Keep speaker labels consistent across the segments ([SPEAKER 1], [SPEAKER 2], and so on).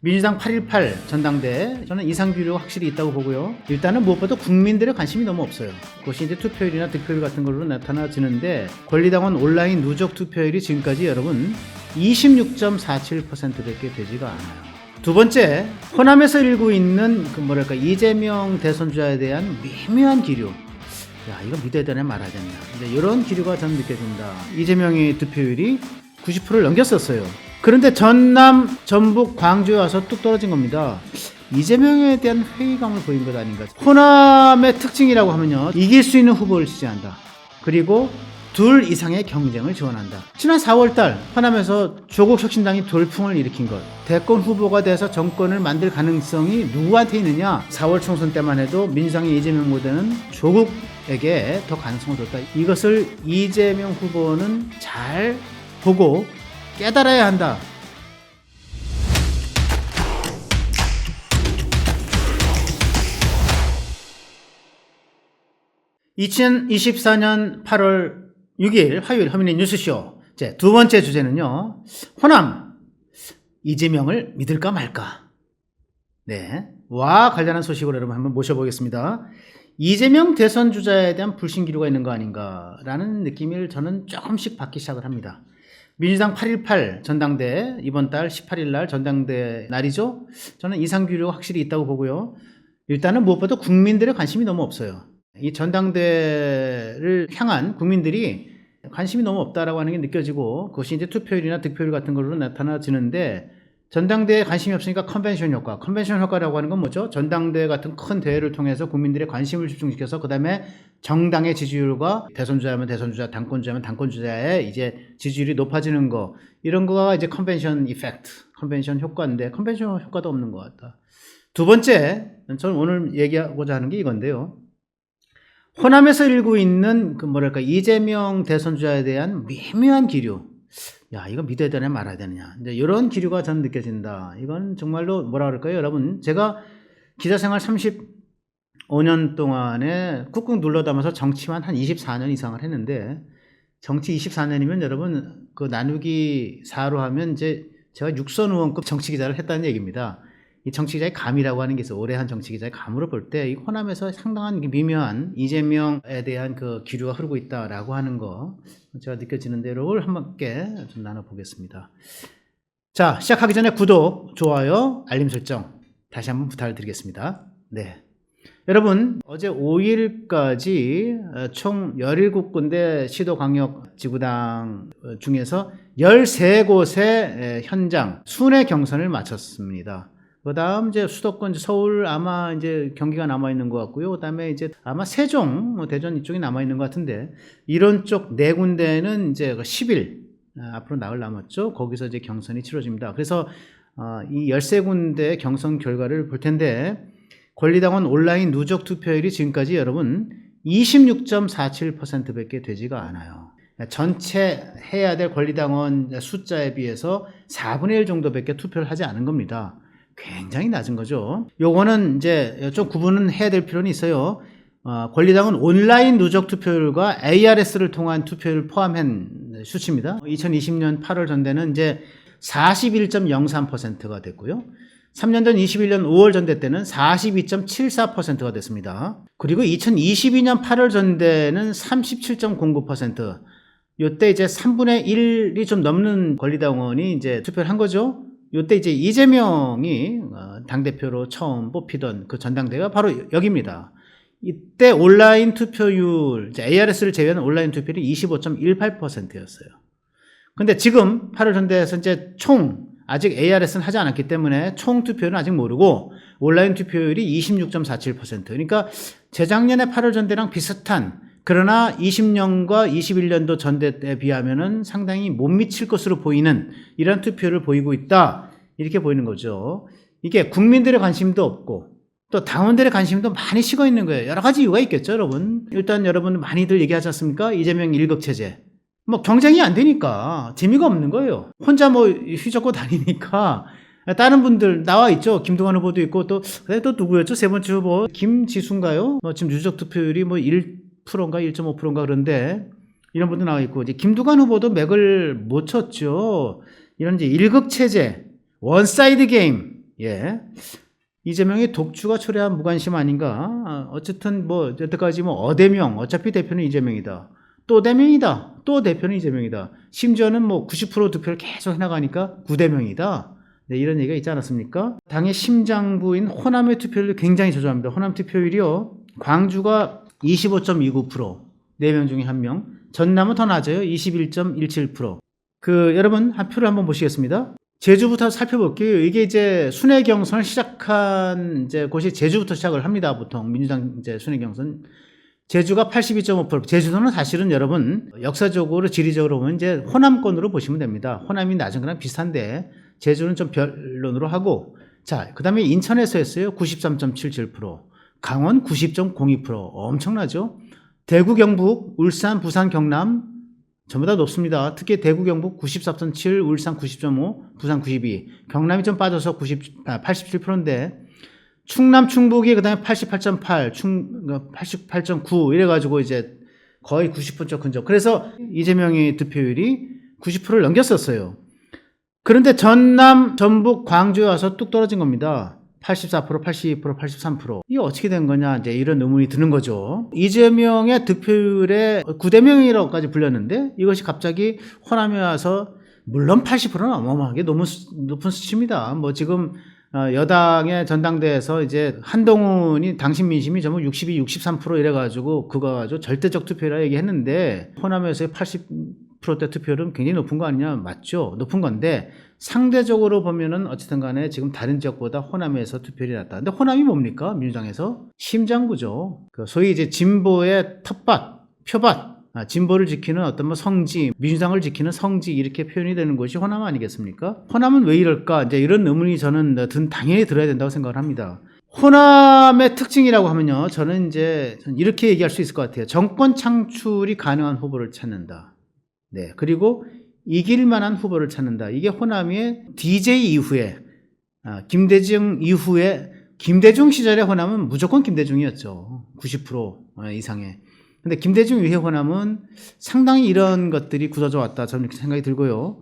[SPEAKER 1] 민주당 8.18 전당대회 저는 이상규류가 확실히 있다고 보고요. 일단은 무엇보다 국민들의 관심이 너무 없어요. 그것이 이제 투표율이나 득표율 같은 걸로 나타나지는데 권리당원 온라인 누적 투표율이 지금까지 여러분 26.47%밖에 되지가 않아요. 두 번째, 호남에서 일고 있는 이재명 대선주자에 대한 미묘한 기류. 야, 이거 믿어야 되나 말아야 되나. 이제 이런 기류가 저는 느껴집니다. 이재명의 득표율이 90%를 넘겼었어요. 그런데 전남, 전북, 광주에 와서 뚝 떨어진 겁니다. 이재명에 대한 회의감을 보인 것 아닌가. 호남의 특징이라고 하면요, 이길 수 있는 후보를 지지한다. 그리고 둘 이상의 경쟁을 지원한다. 지난 4월달 호남에서 조국혁신당이 돌풍을 일으킨 것, 대권 후보가 돼서 정권을 만들 가능성이 누구한테 있느냐. 4월 총선 때만 해도 민주당의 이재명 후보는 조국에게 더 가능성을 뒀다. 이것을 이재명 후보는 잘 보고 깨달아야 한다. (2024년 8월 6일) 화요일 허민의 뉴스쇼. 두 번째 주제는요, 호남 이재명을 믿을까 말까. 네, 와 관련한 소식으로 여러분 한번 모셔보겠습니다. 이재명 대선 주자에 대한 불신 기류가 있는 거 아닌가라는 느낌을 저는 조금씩 받기 시작을 합니다. 민주당 8.18 전당대회, 이번 달 18일 날 전당대회 날이죠. 저는 이상규류가 확실히 있다고 보고요. 일단은 무엇보다 국민들의 관심이 너무 없어요. 이 전당대회를 향한 국민들이 관심이 너무 없다라고 하는 게 느껴지고, 그것이 이제 투표율이나 득표율 같은 걸로 나타나지는데, 전당대회에 관심이 없으니까 컨벤션 효과. 컨벤션 효과라고 하는 건 뭐죠? 전당대회 같은 큰 대회를 통해서 국민들의 관심을 집중시켜서 그 다음에 정당의 지지율과 대선주자면 대선주자, 당권주자면 당권주자의 이제 지지율이 높아지는 거, 이런 거가 이제 컨벤션 이펙트, 컨벤션 효과인데, 컨벤션 효과도 없는 것 같다. 두 번째, 저는 오늘 얘기하고자 하는 게 이건데요. 호남에서 일고 있는 이재명 대선주자에 대한 미묘한 기류. 야, 이거 믿어야 되냐 말아야 되느냐. 이제 이런 기류가 저는 느껴진다. 이건 정말로 뭐라 그럴까요, 여러분? 제가 기자 생활 35년 동안에 꾹꾹 눌러담아서 정치만 한 24년 이상을 했는데, 정치 24년이면 여러분 그 나누기 4로 하면 이제 제가 육선 의원급 정치 기자를 했다는 얘기입니다. 이 정치 기자의 감이라고 하는 게 있어. 오래 한 정치 기자의 감으로 볼 때 이 호남에서 상당한 미묘한 이재명에 대한 그 기류가 흐르고 있다라고 하는 거 제가 느껴지는 대로를 함께 좀 나눠보겠습니다. 자, 시작하기 전에 구독, 좋아요, 알림 설정 다시 한번 부탁을 드리겠습니다. 네. 여러분, 어제 5일까지 총 17군데 시도광역지구당 중에서 13곳의 현장 순회 경선을 마쳤습니다. 그 다음 이제 수도권 서울 아마 이제 경기가 남아있는 것 같고요. 그 다음에 이제 아마 세종, 대전 이쪽이 남아있는 것 같은데, 이런 쪽 4군데는 이제 10일 앞으로 나흘 남았죠. 거기서 이제 경선이 치러집니다. 그래서 이 13군데 경선 결과를 볼 텐데, 권리당원 온라인 누적 투표율이 지금까지 여러분 26.47%밖에 되지가 않아요. 전체 해야 될 권리당원 숫자에 비해서 4분의 1 정도밖에 투표를 하지 않은 겁니다. 굉장히 낮은 거죠. 요거는 이제 좀 구분은 해야 될 필요는 있어요. 권리당원 온라인 누적 투표율과 ARS를 통한 투표율을 포함한 수치입니다. 2020년 8월 전대는 이제 41.03%가 됐고요. 3년 전 21년 5월 전대 때는 42.74%가 됐습니다. 그리고 2022년 8월 전대는 37.09%. 요때 이제 3분의 1이 좀 넘는 권리당원이 이제 투표를 한 거죠. 요때 이제 이재명이 당대표로 처음 뽑히던 그 전당대회가 바로 여기입니다. 이때 온라인 투표율, 이제 ARS를 제외한 온라인 투표율이 25.18%였어요. 근데 지금 8월 전대에서 이제 아직 ARS는 하지 않았기 때문에 총 투표율은 아직 모르고 온라인 투표율이 26.47%. 그러니까 재작년에 8월 전대랑 비슷한, 그러나 20년과 21년도 전대 때에 비하면은 상당히 못 미칠 것으로 보이는 이런 투표를 보이고 있다. 이렇게 보이는 거죠. 이게 국민들의 관심도 없고 또 당원들의 관심도 많이 식어 있는 거예요. 여러 가지 이유가 있겠죠, 여러분. 일단 여러분 많이들 얘기하지 않습니까? 이재명 1급 체제. 경쟁이 안 되니까 재미가 없는 거예요. 혼자 휘젓고 다니니까. 다른 분들 나와 있죠. 김두관 후보도 있고 또 누구였죠? 세 번째 후보 김지수인가요? 지금 누적 투표율이 1%인가 1.5%인가 그런데 이런 분도 나와 있고, 이제 김두관 후보도 맥을 못 쳤죠. 이런 이제 1급 체제, 원사이드 게임, 예. 이재명의 독주가 초래한 무관심 아닌가? 어쨌든 뭐 여태까지 뭐 어대명, 어차피 대표는 이재명이다. 또 대명이다. 또 대표는 이재명이다. 심지어는 뭐 90% 득표를 계속 해나가니까 9대명이다. 네, 이런 얘기가 있지 않았습니까? 당의 심장부인 호남의 투표율을 굉장히 저조합니다. 호남 투표율이요. 광주가 25.29%, 4명 중에 1명. 전남은 더 낮아요. 21.17%. 여러분, 한 표를 한번 보시겠습니다. 제주부터 살펴볼게요. 이게 이제 순회 경선을 시작한 이제 곳이 제주부터 시작을 합니다. 보통 민주당 이제 순회 경선. 제주가 82.5%. 제주도는 사실은 여러분 역사적으로 지리적으로 보면 이제 호남권으로 보시면 됩니다. 호남이 낮은 거랑 비슷한데 제주는 좀 변론으로 하고, 자, 그 다음에 인천에서 했어요. 93.77%. 강원 90.02%. 엄청나죠? 대구, 경북, 울산, 부산, 경남 전부 다 높습니다. 특히 대구, 경북 94.7, 울산 90.5, 부산 92. 경남이 좀 빠져서 87%인데 충남, 충북이 그 다음에 88.8, 88.9 이래가지고 이제 거의 90% 근접. 그래서 이재명의 득표율이 90%를 넘겼었어요. 그런데 전남, 전북, 광주에 와서 뚝 떨어진 겁니다. 84%, 82%, 83%. 이게 어떻게 된 거냐, 이제 이런 의문이 드는 거죠. 이재명의 득표율에 9대명이라고까지 불렸는데 이것이 갑자기 호남에 와서, 물론 80%는 어마어마하게 너무 높은 수치입니다. 뭐 지금 여당의 전당대회에서 이제 한동훈이 당신 민심이 전부 62, 63% 이래가지고 그거 가지고 절대적 투표라 얘기했는데 호남에서의 80%대 투표율은 굉장히 높은 거 아니냐? 맞죠? 높은 건데 상대적으로 보면은 어쨌든 간에 지금 다른 지역보다 호남에서 투표율이 낮다. 근데 호남이 뭡니까? 민주당에서 심장부죠. 소위 이제 진보의 텃밭, 표밭, 진보를 지키는 어떤 뭐 성지, 민주당을 지키는 성지 이렇게 표현이 되는 곳이 호남 아니겠습니까? 호남은 왜 이럴까? 이제 이런 의문이 저는 당연히 들어야 된다고 생각을 합니다. 호남의 특징이라고 하면요, 저는 이제 이렇게 얘기할 수 있을 것 같아요. 정권 창출이 가능한 후보를 찾는다. 네, 그리고 이길 만한 후보를 찾는다. 이게 호남의 DJ 이후에, 김대중 이후에, 김대중 시절에 호남은 무조건 김대중이었죠. 90% 이상의. 근데 김대중 이후의 호남은 상당히 이런 것들이 굳어져 왔다. 저는 이렇게 생각이 들고요.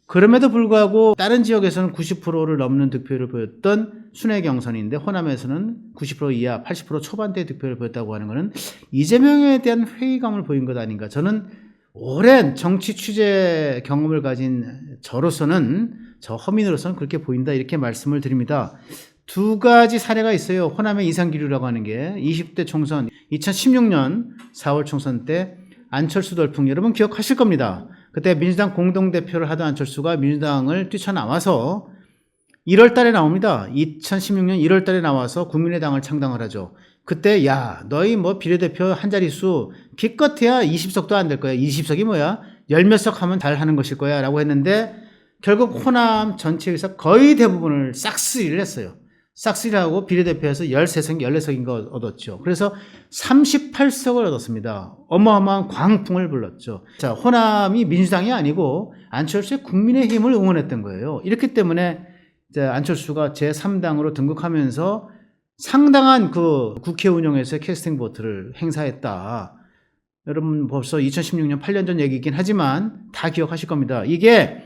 [SPEAKER 1] 그럼에도 불구하고 다른 지역에서는 90%를 넘는 득표율을 보였던 순회 경선인데 호남에서는 90% 이하, 80% 초반대 득표를 보였다고 하는 것은 이재명에 대한 회의감을 보인 것 아닌가. 저는 오랜 정치 취재 경험을 가진 저로서는, 저 허민으로서는 그렇게 보인다, 이렇게 말씀을 드립니다. 두 가지 사례가 있어요. 호남의 이상기류라고 하는 게 20대 총선, 2016년 4월 총선 때 안철수 돌풍, 여러분 기억하실 겁니다. 그때 민주당 공동대표를 하던 안철수가 민주당을 뛰쳐나와서 1월 달에 나옵니다. 2016년 1월 달에 나와서 국민의당을 창당을 하죠. 그때 야, 너희 뭐 비례대표 한 자릿수 기껏해야 20석도 안 될 거야. 20석이 뭐야? 열몇 석 하면 잘 하는 것일 거야 라고 했는데 결국 호남 전체에서 거의 대부분을 싹쓸이를 했어요. 싹쓸이를 하고 비례대표에서 13석, 14석인가 얻었죠. 그래서 38석을 얻었습니다. 어마어마한 광풍을 불렀죠. 자, 호남이 민주당이 아니고 안철수의 국민의힘을 응원했던 거예요. 이렇기 때문에 이제 안철수가 제3당으로 등극하면서 상당한 그 국회 운영에서의 캐스팅 보트를 행사했다. 여러분 벌써 2016년 8년 전 얘기이긴 하지만 다 기억하실 겁니다. 이게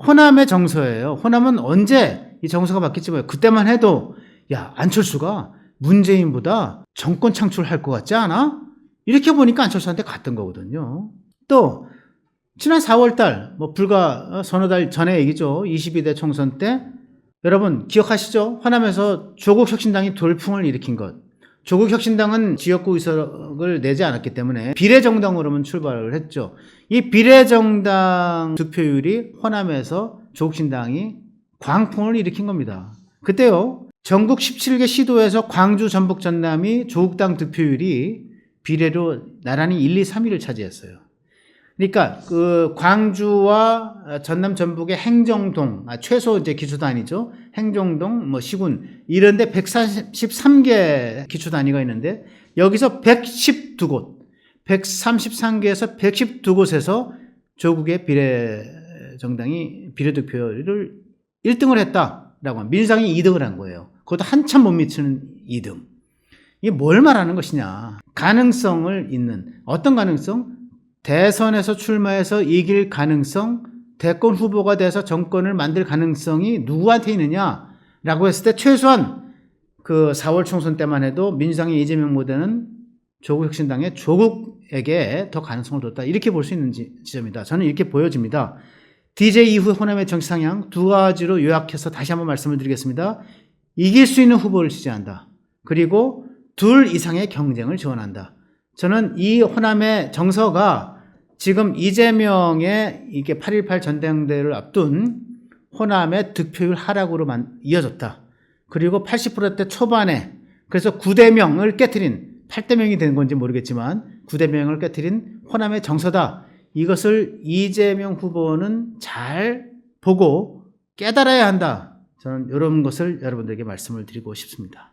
[SPEAKER 1] 호남의 정서예요. 호남은 언제 이 정서가 바뀌었지 뭐예요. 그때만 해도 야, 안철수가 문재인보다 정권 창출할 것 같지 않아? 이렇게 보니까 안철수한테 갔던 거거든요. 또 지난 4월달 뭐 불과 서너 달 전에 얘기죠. 22대 총선 때 여러분 기억하시죠? 호남에서 조국혁신당이 돌풍을 일으킨 것. 조국혁신당은 지역구 의석을 내지 않았기 때문에 비례정당으로만 출발을 했죠. 이 비례정당 득표율이 호남에서 조국신당이 광풍을 일으킨 겁니다. 그때요, 전국 17개 시도에서 광주, 전북, 전남이 조국당 득표율이 비례로 나란히 1, 2, 3위를 차지했어요. 그러니까 그 광주와 전남, 전북의 행정동, 최소 이제 기초단위죠. 행정동, 뭐 시군 이런 데 143개 기초단위가 있는데 여기서 112곳, 133개에서 112곳에서 조국의 비례정당이 비례득표율을 1등을 했다라고 합니다. 민주당이 2등을 한 거예요. 그것도 한참 못 미치는 2등. 이게 뭘 말하는 것이냐. 가능성을 잇는, 어떤 가능성? 대선에서 출마해서 이길 가능성, 대권 후보가 돼서 정권을 만들 가능성이 누구한테 있느냐? 라고 했을 때 최소한 그 4월 총선 때만 해도 민주당의 이재명 모델은 조국혁신당의 조국에게 더 가능성을 뒀다. 이렇게 볼 수 있는 지점이다. 저는 이렇게 보여집니다. DJ 이후 호남의 정치 상향 두 가지로 요약해서 다시 한번 말씀을 드리겠습니다. 이길 수 있는 후보를 지지한다. 그리고 둘 이상의 경쟁을 지원한다. 저는 이 호남의 정서가 지금 이재명의 이게 8.18 전당대회를 앞둔 호남의 득표율 하락으로 이어졌다. 그리고 80%대 초반에 그래서 9대 명을 깨트린 8대 명이 된 건지 모르겠지만 9대 명을 깨트린 호남의 정서다. 이것을 이재명 후보는 잘 보고 깨달아야 한다. 저는 이런 것을 여러분들에게 말씀을 드리고 싶습니다.